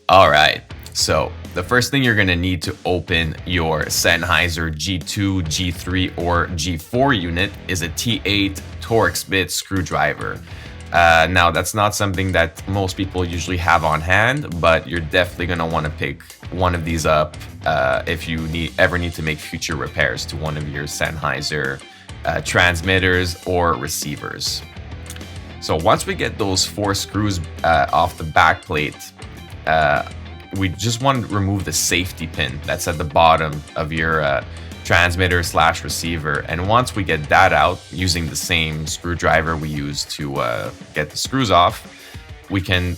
All right, so the first thing you're gonna need to open your Sennheiser G2, G3, or G4 unit is a T8 Torx bit screwdriver. Now, that's not something that most people usually have on hand, but you're definitely gonna wanna pick one of these up if you ever need to make future repairs to one of your Sennheiser transmitters or receivers. So once we get those 4 screws off the back plate, we just want to remove the safety pin that's at the bottom of your transmitter / receiver. And once we get that out using the same screwdriver we use to get the screws off, we can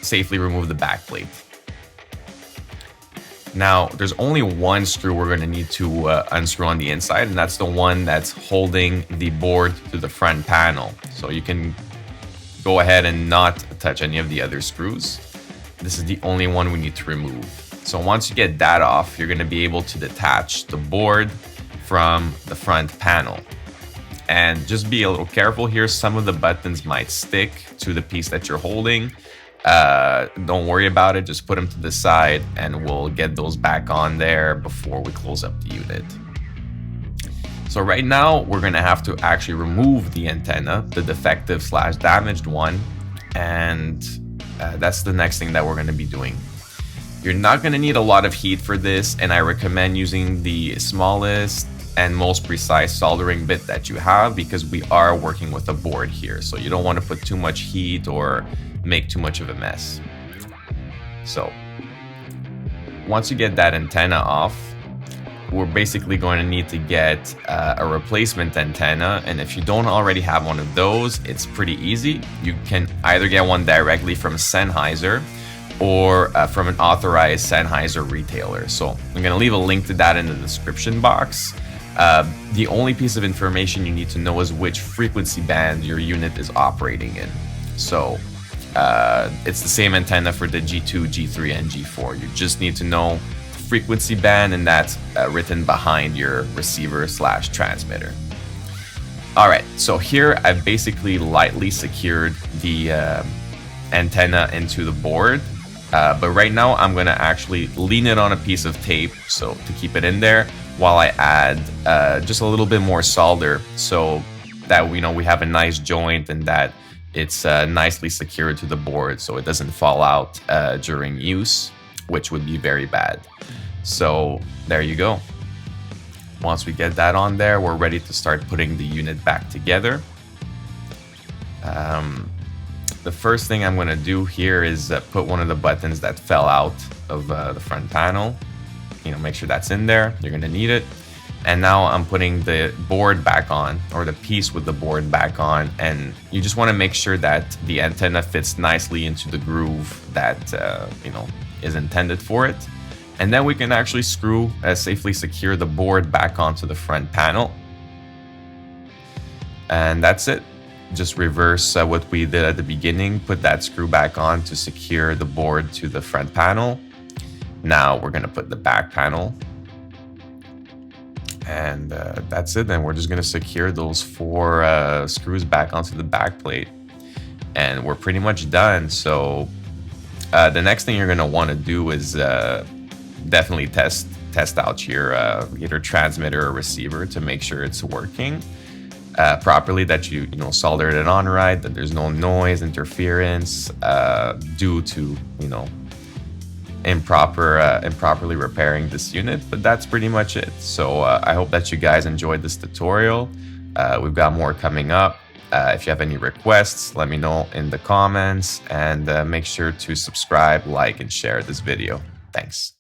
safely remove the back plate. Now, there's only one screw we're going to need to unscrew on the inside, and that's the one that's holding the board to the front panel. So you can go ahead and not touch any of the other screws. This is the only one we need to remove. So once you get that off, you're going to be able to detach the board from the front panel. And just be a little careful here. Some of the buttons might stick to the piece that you're holding. Don't worry about it. Just put them to the side and we'll get those back on there before we close up the unit. So right now we're going to have to actually remove the antenna, the defective / damaged one. And that's the next thing that we're going to be doing. You're not going to need a lot of heat for this, and I recommend using the smallest and most precise soldering bit that you have because we are working with a board here. So you don't want to put too much heat or make too much of a mess. So once you get that antenna off, we're basically going to need to get a replacement antenna. And if you don't already have one of those, it's pretty easy. You can either get one directly from Sennheiser or from an authorized Sennheiser retailer. So I'm going to leave a link to that in the description box. The only piece of information you need to know is which frequency band your unit is operating in. So it's the same antenna for the G2, G3, and G4. You just need to know frequency band, and that's written behind your receiver / transmitter. All right, so here I've basically lightly secured the antenna into the board, but right now I'm gonna actually lean it on a piece of tape so to keep it in there while I add just a little bit more solder so that we have a nice joint and that it's nicely secured to the board so it doesn't fall out during use, which would be very bad. So there you go. Once we get that on there, we're ready to start putting the unit back together. The first thing I'm going to do here is put one of the buttons that fell out of the front panel. Make sure that's in there. You're going to need it. And now I'm putting the board back on, or the piece with the board back on. And you just want to make sure that the antenna fits nicely into the groove that is intended for it. And then we can actually safely secure the board back onto the front panel. And that's it. Just reverse what we did at the beginning. Put that screw back on to secure the board to the front panel. Now we're going to put the back panel. And that's it. Then we're just going to secure those 4 screws back onto the back plate. And we're pretty much done. So the next thing you're going to want to do is definitely test out your either transmitter or receiver to make sure it's working properly, that you soldered it on right, that there's no noise interference due to improperly repairing this unit. But that's pretty much it. So I hope that you guys enjoyed this tutorial. We've got more coming up. If you have any requests, let me know in the comments, and make sure to subscribe, like, and share this video. Thanks.